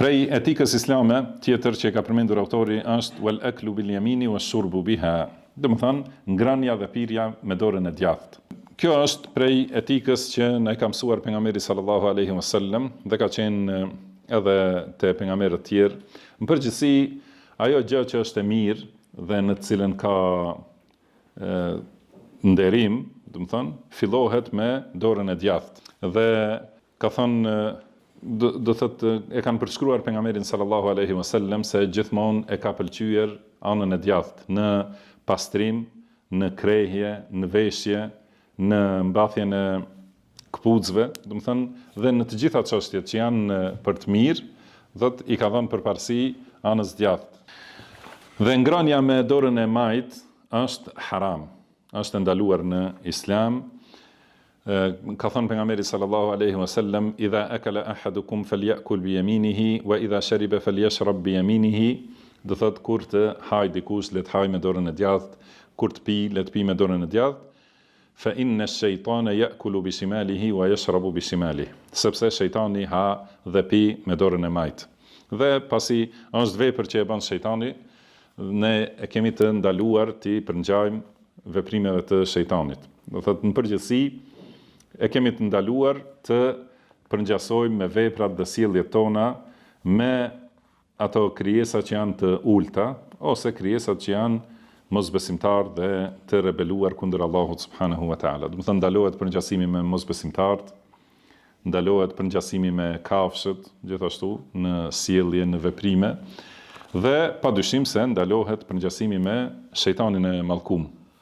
Prej etikës islame tjetër që ka përmendur autori është wal aklu bil yamini wash-shurbu biha, do të thonë ngrënia dhe pirja me dorën e djathtë. Kjo është prej etikës që na ka mësuar pejgamberi sallallahu alaihi wasallam dhe ka qenë edhe te pejgamberët tjerë. Në përgjithësi, ajo gjë që është e mirë dhe në të cilën ka nderim, do të thonë, fillohet me dorën e djathtë. Dhe ka thënë do thotë e kanë përshkruar pejgamberin sallallahu alaihi wasallam se gjithmonë e ka pëlqyer anën e djathtë në pastrim, në krehje, në veshje, në mbathjen e kputzëve, do të thonë dhe në të gjitha çështjet që janë për të mirë, thotë i ka dhënë përparësi anës djathtë. Dhe ngrënia me dorën e majt është haram, është ndaluar në Islam. Ka thënë pejgamberi sallallahu alaihi wasallam idha akala ahadukum falyakul bi yaminihi wa idha shariba falyashrab bi yaminihi, do thotë kur të haj dikush le të haj me dorën e djathtë, kur të pi le të pi me dorën e djathtë, fa inna ash-shaytana ya'kulu bi shimalihi wa yashrabu bi shimalihi, sepse shejtani ha dhe pi me dorën e majt. Dhe pasi është vepër që e bën shejtani, ne e kemi të ndaluar të përngjajmë veprimeve të shejtanit. Do thotë në përgjithësi e kemi të ndaluar të përngjasojmë me veprat dhe sjelljet tona me ato krijesa që janë të ulta ose krijesat që janë mosbesimtar dhe të rebeluar kundër Allahut subhanahu wa taala. Do të thonë ndalohet përngjasimi me mosbesimtarët, ndalohet përngjasimi me kafshët, gjithashtu në sjellje, në veprime, dhe padyshim se ndalohet përngjasimi me shejtanin e mallkuar.